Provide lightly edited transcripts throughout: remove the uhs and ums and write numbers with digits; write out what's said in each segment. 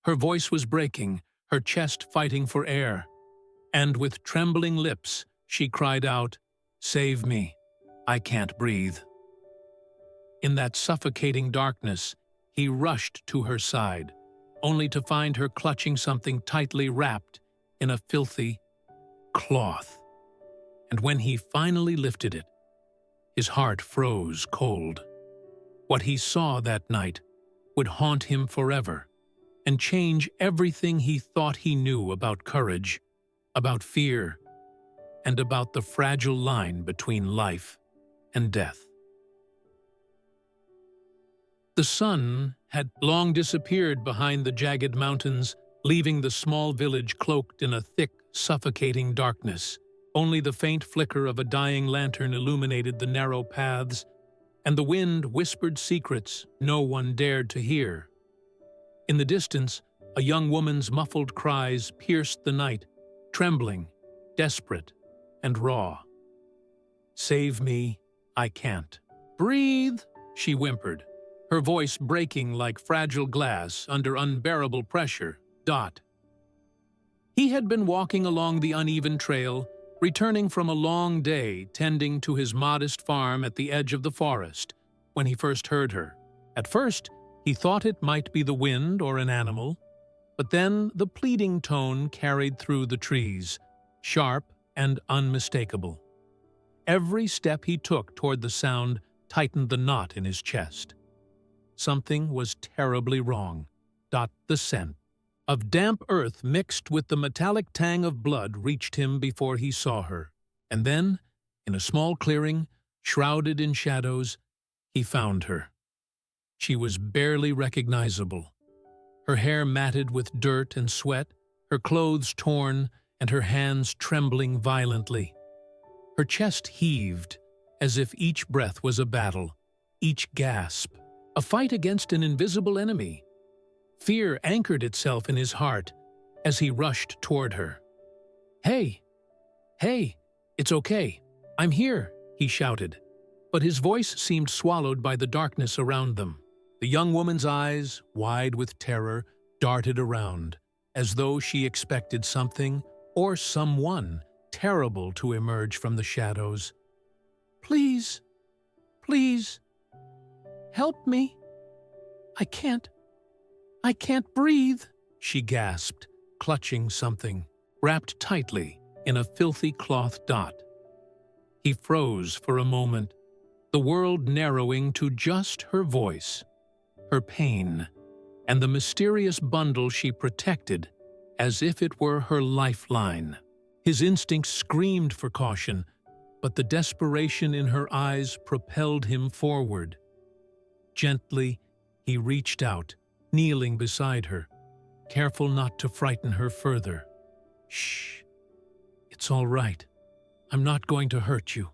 Her voice was breaking, her chest fighting for air. And with trembling lips, she cried out, "Save me! I can't breathe." In that suffocating darkness, he rushed to her side, only to find her clutching something tightly wrapped in a filthy cloth. And when he finally lifted it, his heart froze cold. What he saw that night would haunt him forever and change everything he thought he knew about courage, about fear, and about the fragile line between life and death. The sun had long disappeared behind the jagged mountains, leaving the small village cloaked in a thick, suffocating darkness. Only the faint flicker of a dying lantern illuminated the narrow paths, and the wind whispered secrets no one dared to hear. In the distance, a young woman's muffled cries pierced the night, trembling, desperate, and raw. "Save me, I can't." "Breathe," she whimpered, her voice breaking like fragile glass under unbearable pressure. He had been walking along the uneven trail, returning from a long day tending to his modest farm at the edge of the forest, when he first heard her. At first, he thought it might be the wind or an animal, but then the pleading tone carried through the trees, sharp and unmistakable. Every step he took toward the sound tightened the knot in his chest. Something was terribly wrong. The scent of damp earth mixed with the metallic tang of blood reached him before he saw her. And then, in a small clearing, shrouded in shadows, he found her. She was barely recognizable. Her hair matted with dirt and sweat, her clothes torn, and her hands trembling violently. Her chest heaved, as if each breath was a battle, each gasp a fight against an invisible enemy. Fear anchored itself in his heart as he rushed toward her. Hey, it's okay. I'm here," he shouted. But his voice seemed swallowed by the darkness around them. The young woman's eyes, wide with terror, darted around, as though she expected something or someone terrible to emerge from the shadows. Please, help me. I can't breathe," she gasped, clutching something, wrapped tightly in a filthy cloth. He froze for a moment, the world narrowing to just her voice, her pain, and the mysterious bundle she protected as if it were her lifeline. His instincts screamed for caution, but the desperation in her eyes propelled him forward. Gently, he reached out, kneeling beside her, careful not to frighten her further. "Shh. It's all right. I'm not going to hurt you.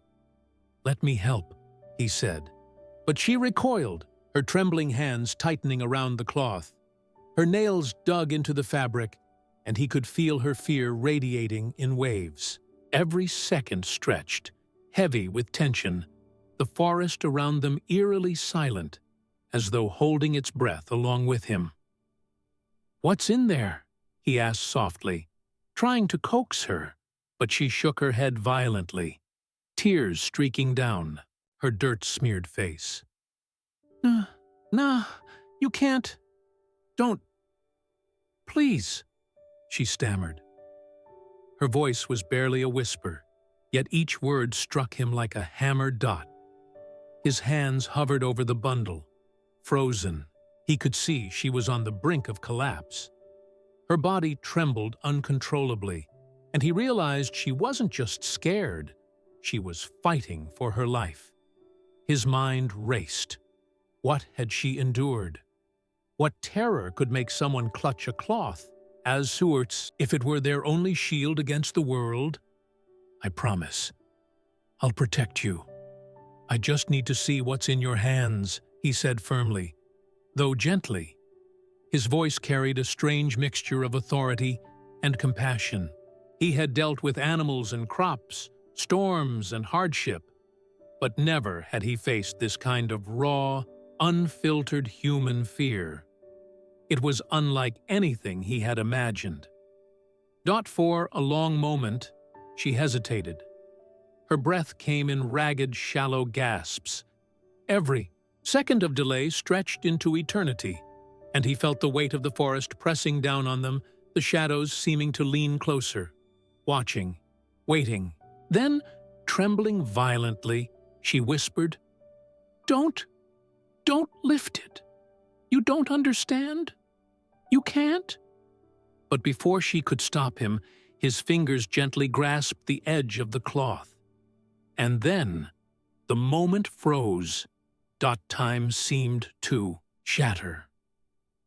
Let me help," he said. But she recoiled, her trembling hands tightening around the cloth. Her nails dug into the fabric, and he could feel her fear radiating in waves. Every second stretched, heavy with tension, the forest around them eerily silent, as though holding its breath along with him. "What's in there?" he asked softly, trying to coax her, but she shook her head violently, tears streaking down her dirt-smeared face. Nah, you can't. Don't. Please," she stammered. Her voice was barely a whisper, yet each word struck him like a hammered dot. His hands hovered over the bundle, frozen. He could see she was on the brink of collapse. Her body trembled uncontrollably, and he realized she wasn't just scared, she was fighting for her life. His mind raced. What had she endured? What terror could make someone clutch a cloth, as Seward's, if it were their only shield against the world? "I promise. I'll protect you. I just need to see what's in your hands," he said firmly, though gently. His voice carried a strange mixture of authority and compassion. He had dealt with animals and crops, storms and hardship, but never had he faced this kind of raw, unfiltered human fear. It was unlike anything he had imagined. For a long moment, she hesitated. Her breath came in ragged, shallow gasps. Every second of delay stretched into eternity, and he felt the weight of the forest pressing down on them, the shadows seeming to lean closer, watching, waiting. Then, trembling violently, she whispered, Don't lift it. You don't understand? You can't?" But before she could stop him, his fingers gently grasped the edge of the cloth. And then, the moment froze. Time seemed to shatter.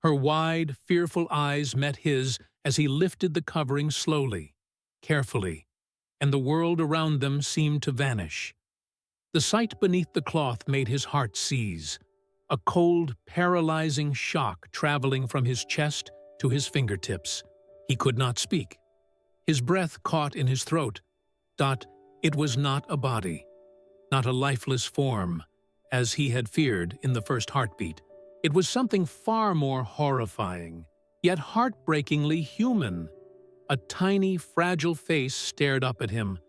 Her wide, fearful eyes met his as he lifted the covering slowly, carefully, and the world around them seemed to vanish. The sight beneath the cloth made his heart seize, a cold, paralyzing shock traveling from his chest to his fingertips. He could not speak. His breath caught in his throat. It was not a body, not a lifeless form, as he had feared in the first heartbeat. It was something far more horrifying, yet heartbreakingly human. A tiny, fragile face stared up at him,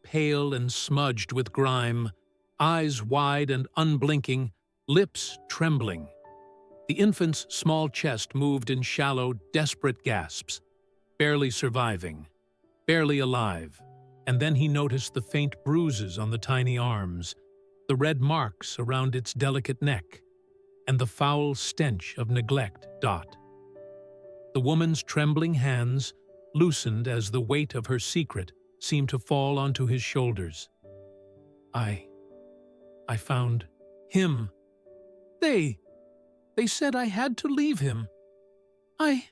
pale and smudged with grime, eyes wide and unblinking, lips trembling. The infant's small chest moved in shallow, desperate gasps, barely surviving, barely alive. And then he noticed the faint bruises on the tiny arms, the red marks around its delicate neck, and the foul stench of neglect. The woman's trembling hands loosened as the weight of her secret seemed to fall onto his shoulders. I found him. They said I had to leave him. I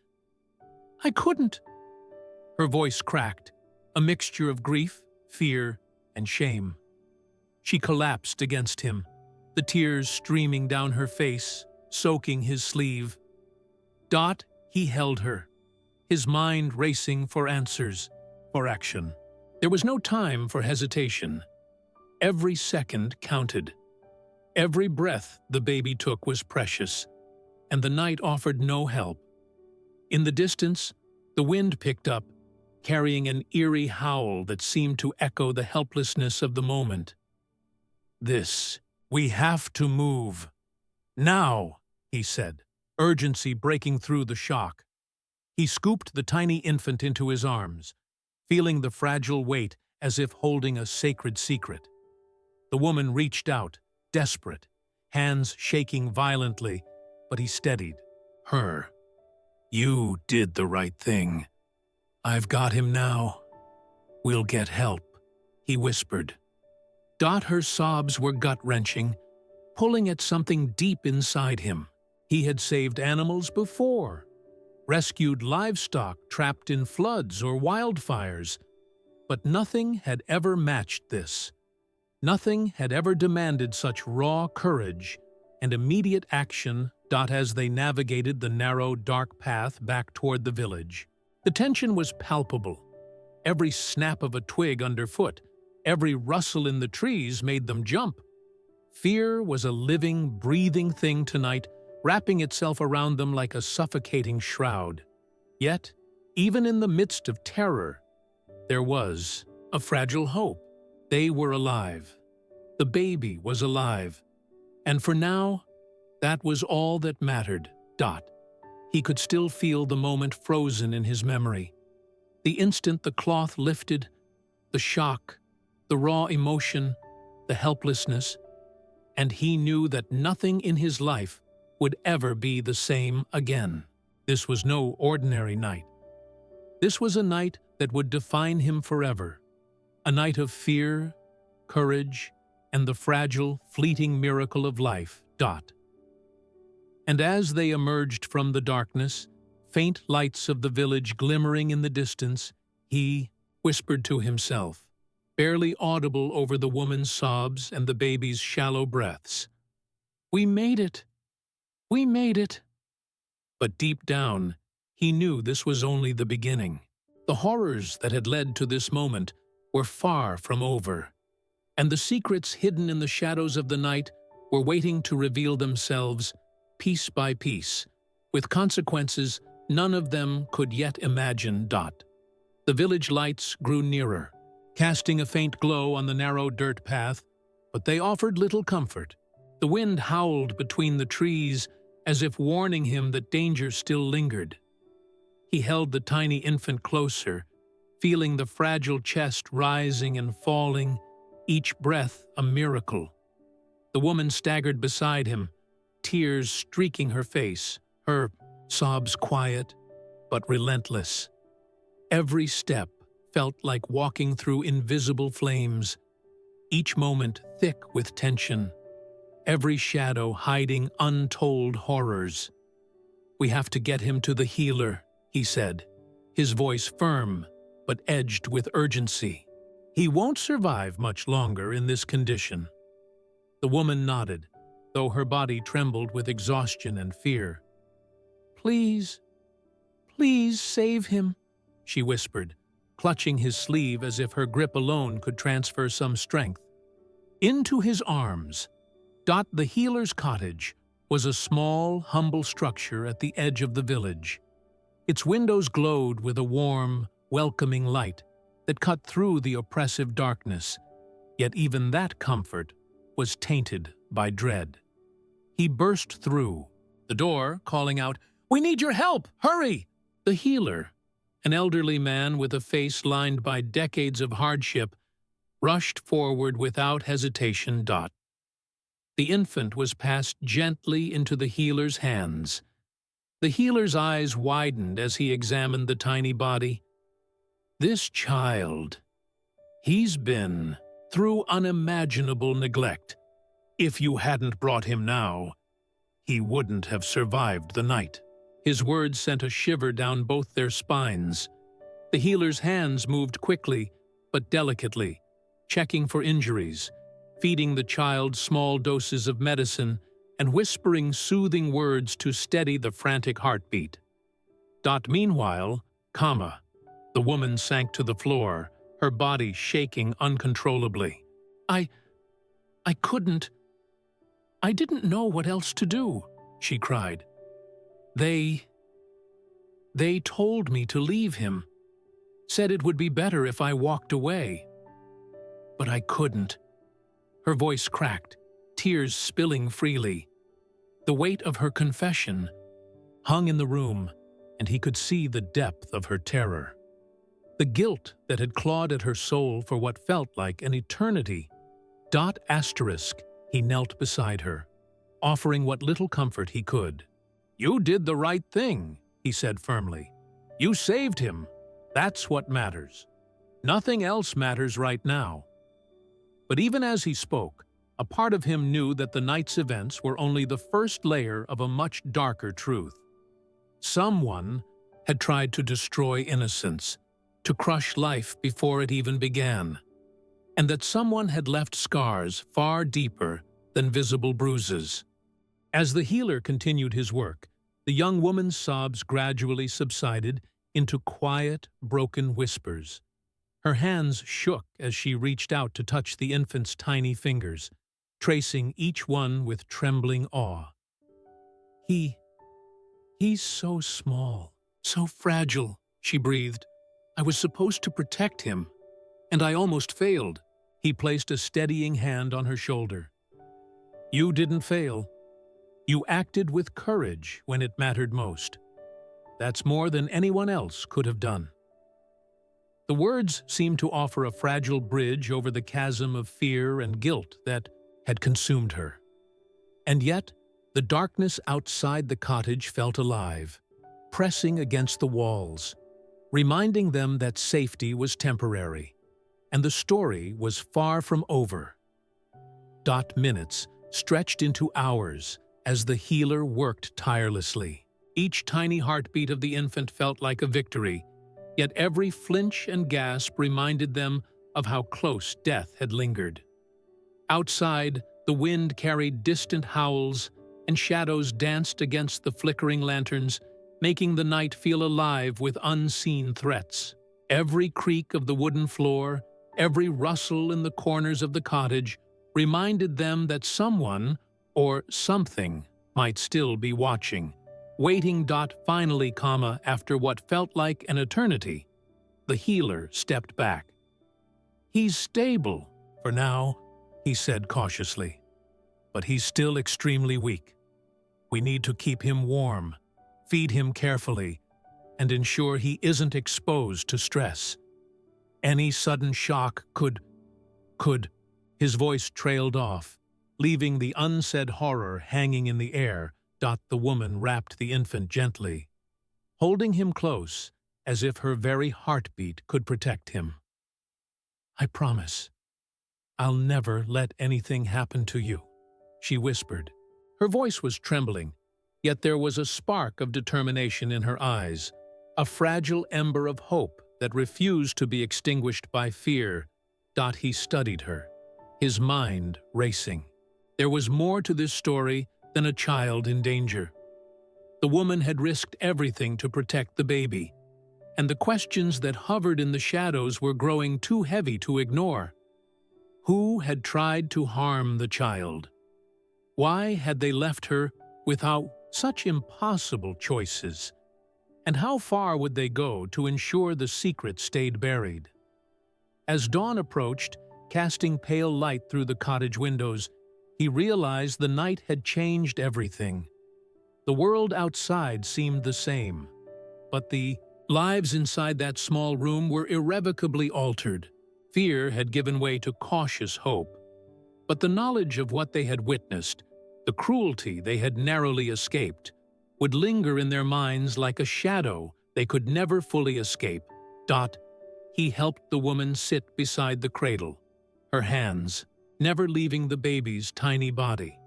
couldn't." Her voice cracked, a mixture of grief, fear, and shame. She collapsed against him, the tears streaming down her face, soaking his sleeve. He held her, his mind racing for answers, for action. There was no time for hesitation. Every second counted. Every breath the baby took was precious, and the night offered no help. In the distance, the wind picked up, carrying an eerie howl that seemed to echo the helplessness of the moment. We have to move. Now, he said, urgency breaking through the shock. He scooped the tiny infant into his arms, feeling the fragile weight as if holding a sacred secret. The woman reached out, desperate, hands shaking violently, but he steadied her. "You did the right thing. I've got him now. We'll get help," he whispered. Her sobs were gut-wrenching, pulling at something deep inside him. He had saved animals before, rescued livestock trapped in floods or wildfires, but nothing had ever matched this. Nothing had ever demanded such raw courage and immediate action. As they navigated the narrow, dark path back toward the village, the tension was palpable. Every snap of a twig underfoot, every rustle in the trees made them jump. Fear was a living, breathing thing tonight, wrapping itself around them like a suffocating shroud. Yet, even in the midst of terror, there was a fragile hope. They were alive. The baby was alive. And for now, that was all that mattered. He could still feel the moment frozen in his memory. The instant the cloth lifted, the shock, the raw emotion, the helplessness, and he knew that nothing in his life would ever be the same again. This was no ordinary night. This was a night that would define him forever. A night of fear, courage, and the fragile, fleeting miracle of life. And as they emerged from the darkness, faint lights of the village glimmering in the distance, he whispered to himself, barely audible over the woman's sobs and the baby's shallow breaths, "We made it! We made it!" But deep down, he knew this was only the beginning. The horrors that had led to this moment were far from over, and the secrets hidden in the shadows of the night were waiting to reveal themselves piece by piece, with consequences none of them could yet imagine. The village lights grew nearer, casting a faint glow on the narrow dirt path, but they offered little comfort. The wind howled between the trees as if warning him that danger still lingered. He held the tiny infant closer, feeling the fragile chest rising and falling, each breath a miracle. The woman staggered beside him, tears streaking her face, her sobs quiet but relentless. Every step felt like walking through invisible flames, each moment thick with tension, every shadow hiding untold horrors. "We have to get him to the healer," he said, his voice firm but edged with urgency. "He won't survive much longer in this condition." The woman nodded, though her body trembled with exhaustion and fear. "Please, please save him," she whispered, clutching his sleeve as if her grip alone could transfer some strength. Into his arms, the healer's cottage was a small, humble structure at the edge of the village. Its windows glowed with a warm, welcoming light that cut through the oppressive darkness, yet even that comfort was tainted by dread. He burst through the door, calling out, "We need your help! Hurry!" The healer, an elderly man with a face lined by decades of hardship, rushed forward without hesitation. The infant was passed gently into the healer's hands. The healer's eyes widened as he examined the tiny body. "This child, he's been through unimaginable neglect. If you hadn't brought him now, he wouldn't have survived the night." His words sent a shiver down both their spines. The healer's hands moved quickly but delicately, checking for injuries, feeding the child small doses of medicine, and whispering soothing words to steady the frantic heartbeat. Meanwhile, the woman sank to the floor, her body shaking uncontrollably. I didn't know what else to do," she cried. They told me to leave him, said it would be better if I walked away. But I couldn't." Her voice cracked, tears spilling freely. The weight of her confession hung in the room, and he could see the depth of her terror. The guilt that had clawed at her soul for what felt like an eternity. He knelt beside her, offering what little comfort he could. "You did the right thing," he said firmly. "You saved him. That's what matters. Nothing else matters right now." But even as he spoke, a part of him knew that the night's events were only the first layer of a much darker truth. Someone had tried to destroy innocence, to crush life before it even began, and that someone had left scars far deeper than visible bruises. As the healer continued his work, the young woman's sobs gradually subsided into quiet, broken whispers. Her hands shook as she reached out to touch the infant's tiny fingers, tracing each one with trembling awe. He's so small, so fragile," she breathed. "I was supposed to protect him, and I almost failed." He placed a steadying hand on her shoulder. "You didn't fail. You acted with courage when it mattered most. That's more than anyone else could have done." The words seemed to offer a fragile bridge over the chasm of fear and guilt that had consumed her. And yet, the darkness outside the cottage felt alive, pressing against the walls, reminding them that safety was temporary, and the story was far from over. Minutes stretched into hours as the healer worked tirelessly. Each tiny heartbeat of the infant felt like a victory, yet every flinch and gasp reminded them of how close death had lingered. Outside, the wind carried distant howls, and shadows danced against the flickering lanterns, making the night feel alive with unseen threats. Every creak of the wooden floor, every rustle in the corners of the cottage, reminded them that someone or something might still be watching, Waiting. Finally, after what felt like an eternity, the healer stepped back. "He's stable, for now," he said cautiously. "But he's still extremely weak. We need to keep him warm, feed him carefully, and ensure he isn't exposed to stress. Any sudden shock could... His voice trailed off, leaving the unsaid horror hanging in the air. The woman wrapped the infant gently, holding him close as if her very heartbeat could protect him. "I promise, I'll never let anything happen to you," she whispered. Her voice was trembling, yet there was a spark of determination in her eyes, a fragile ember of hope that refused to be extinguished by fear. He studied her, his mind racing. There was more to this story than a child in danger. The woman had risked everything to protect the baby, and the questions that hovered in the shadows were growing too heavy to ignore. Who had tried to harm the child? Why had they left her without such impossible choices? And how far would they go to ensure the secret stayed buried? As dawn approached, casting pale light through the cottage windows, he realized the night had changed everything. The world outside seemed the same, but the lives inside that small room were irrevocably altered. Fear had given way to cautious hope, but the knowledge of what they had witnessed, the cruelty they had narrowly escaped, would linger in their minds like a shadow they could never fully escape. He helped the woman sit beside the cradle, her hands never leaving the baby's tiny body.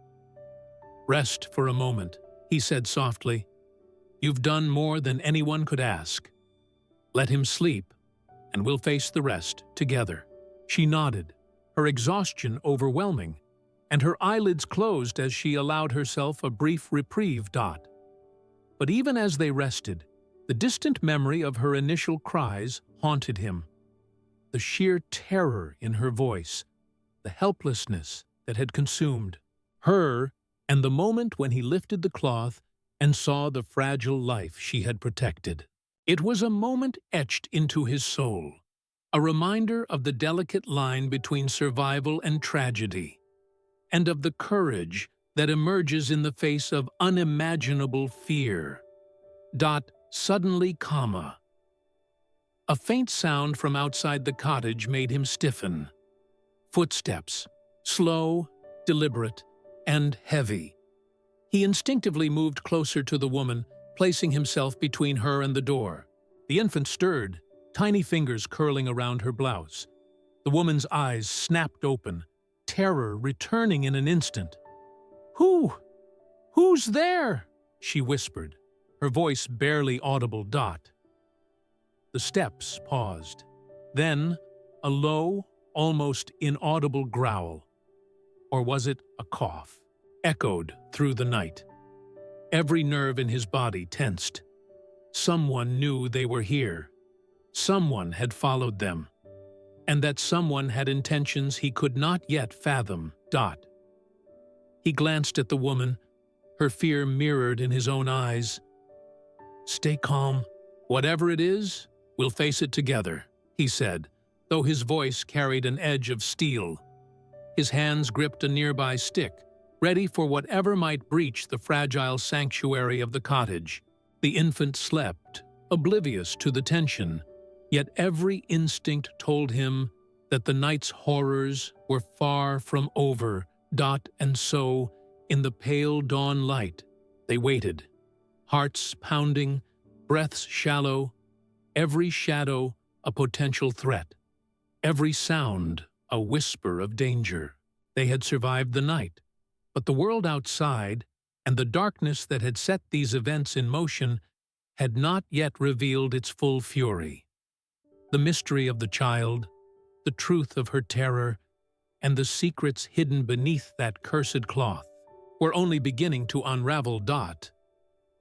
"Rest for a moment," he said softly. "You've done more than anyone could ask. Let him sleep, and we'll face the rest together." She nodded, her exhaustion overwhelming, and her eyelids closed as she allowed herself a brief reprieve. But even as they rested, the distant memory of her initial cries haunted him. The sheer terror in her voice, the helplessness that had consumed her, and the moment when he lifted the cloth and saw the fragile life she had protected. It was a moment etched into his soul, a reminder of the delicate line between survival and tragedy, and of the courage that emerges in the face of unimaginable fear. Suddenly, a faint sound from outside the cottage made him stiffen. Footsteps, slow, deliberate, and heavy. He instinctively moved closer to the woman, placing himself between her and the door. The infant stirred, tiny fingers curling around her blouse. The woman's eyes snapped open, terror returning in an instant. Who's there?" she whispered, her voice barely audible. The steps paused. Then, a low, almost inaudible growl, or was it a cough, echoed through the night. Every nerve in his body tensed. Someone knew they were here. Someone had followed them, and that someone had intentions he could not yet fathom. He glanced at the woman, her fear mirrored in his own eyes. "Stay calm. Whatever it is, we'll face it together," he said, though his voice carried an edge of steel. His hands gripped a nearby stick, ready for whatever might breach the fragile sanctuary of the cottage. The infant slept, oblivious to the tension, yet every instinct told him that the night's horrors were far from over. And so, in the pale dawn light, they waited, hearts pounding, breaths shallow, every shadow a potential threat, every sound a whisper of danger. They had survived the night, but the world outside and the darkness that had set these events in motion had not yet revealed its full fury. The mystery of the child, the truth of her terror, and the secrets hidden beneath that cursed cloth were only beginning to unravel.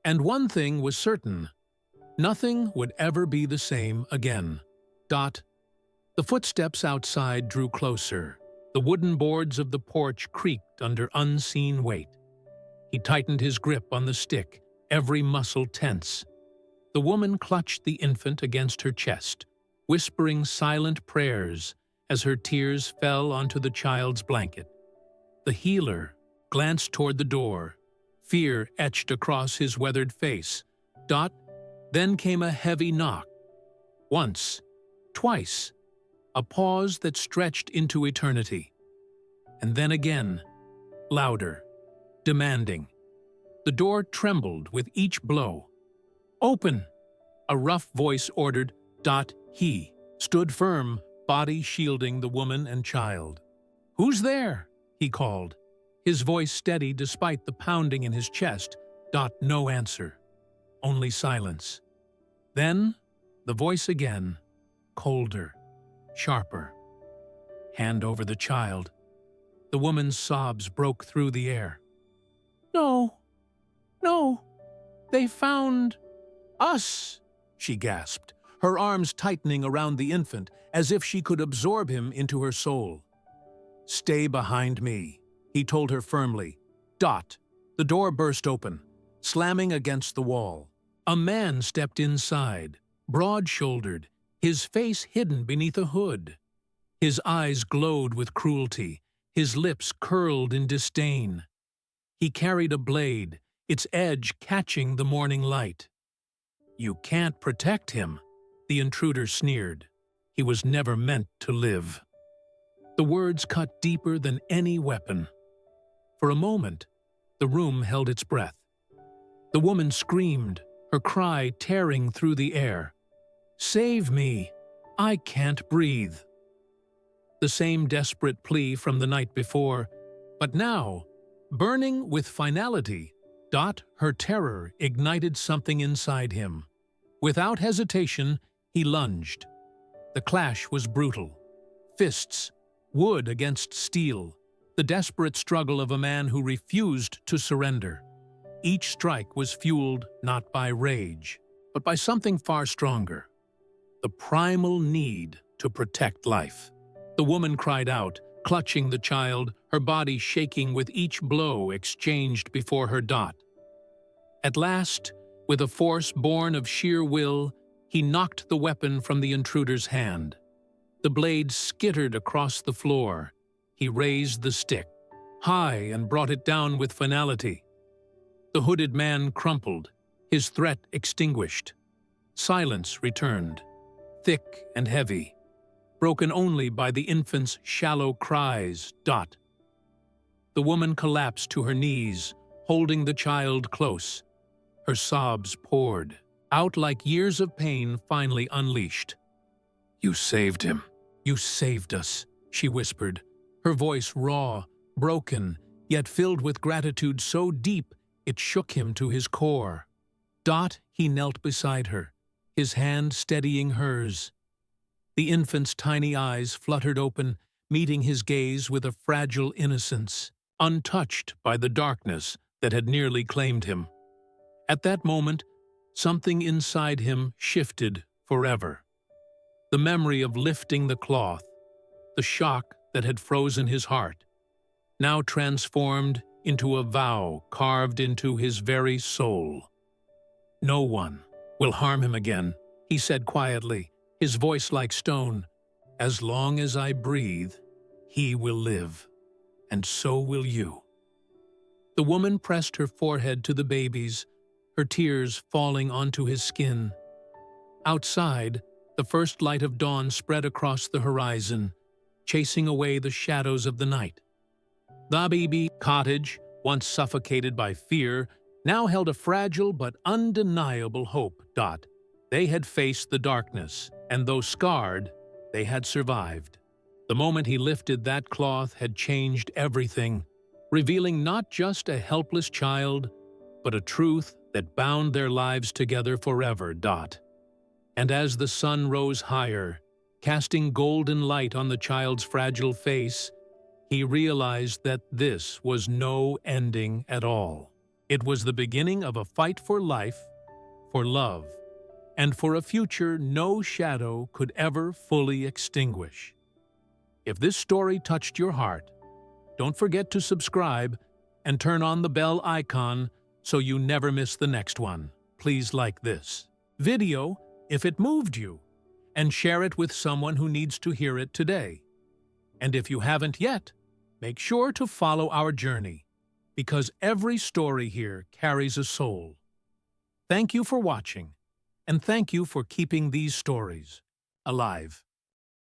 And one thing was certain: nothing would ever be the same again. The footsteps outside drew closer. The wooden boards of the porch creaked under unseen weight. He tightened his grip on the stick, every muscle tense. The woman clutched the infant against her chest, whispering silent prayers as her tears fell onto the child's blanket. The healer glanced toward the door, fear etched across his weathered face. Then came a heavy knock. Once, twice, a pause that stretched into eternity. And then again, louder, demanding. The door trembled with each blow. "Open!" a rough voice ordered. He stood firm, body shielding the woman and child. "Who's there?" he called, his voice steady despite the pounding in his chest. No answer, only silence. Then, the voice again, colder, sharper. "Hand over the child." The woman's sobs broke through the air. "No, no, they found us," she gasped, her arms tightening around the infant as if she could absorb him into her soul. "Stay behind me," he told her firmly. The door burst open, slamming against the wall. A man stepped inside, broad-shouldered, his face hidden beneath a hood. His eyes glowed with cruelty, his lips curled in disdain. He carried a blade, its edge catching the morning light. "You can't protect him," the intruder sneered. "He was never meant to live." The words cut deeper than any weapon. For a moment, the room held its breath. The woman screamed, her cry tearing through the air. "Save me! I can't breathe." The same desperate plea from the night before, but now, burning with finality, her terror ignited something inside him. Without hesitation, he lunged. The clash was brutal. Fists, wood against steel, the desperate struggle of a man who refused to surrender. Each strike was fueled not by rage, but by something far stronger. The primal need to protect life. The woman cried out, clutching the child, her body shaking with each blow exchanged before her. At last, with a force born of sheer will, he knocked the weapon from the intruder's hand. The blade skittered across the floor. He raised the stick, high, and brought it down with finality. The hooded man crumpled, his threat extinguished. Silence returned, thick and heavy, broken only by the infant's shallow cries. The woman collapsed to her knees, holding the child close. Her sobs poured out like years of pain finally unleashed. "You saved him. You saved us," she whispered, her voice raw, broken, yet filled with gratitude so deep it shook him to his core. He knelt beside her, his hand steadying hers. The infant's tiny eyes fluttered open, meeting his gaze with a fragile innocence, untouched by the darkness that had nearly claimed him. At that moment, something inside him shifted forever. The memory of lifting the cloth, the shock that had frozen his heart, now transformed into a vow carved into his very soul. "No one will harm him again," he said quietly, his voice like stone. "As long as I breathe, he will live, and so will you." The woman pressed her forehead to the baby's, her tears falling onto his skin. Outside, the first light of dawn spread across the horizon, chasing away the shadows of the night. The baby cottage, once suffocated by fear, now held a fragile but undeniable hope. They had faced the darkness, and though scarred, they had survived. The moment he lifted that cloth had changed everything, revealing not just a helpless child, but a truth that bound their lives together forever. And as the sun rose higher, casting golden light on the child's fragile face, he realized that this was no ending at all. It was the beginning of a fight for life, for love, and for a future no shadow could ever fully extinguish. If this story touched your heart, don't forget to subscribe and turn on the bell icon so you never miss the next one. Please like this video if it moved you, and share it with someone who needs to hear it today. And if you haven't yet, make sure to follow our journey, because every story here carries a soul. Thank you for watching, and thank you for keeping these stories alive.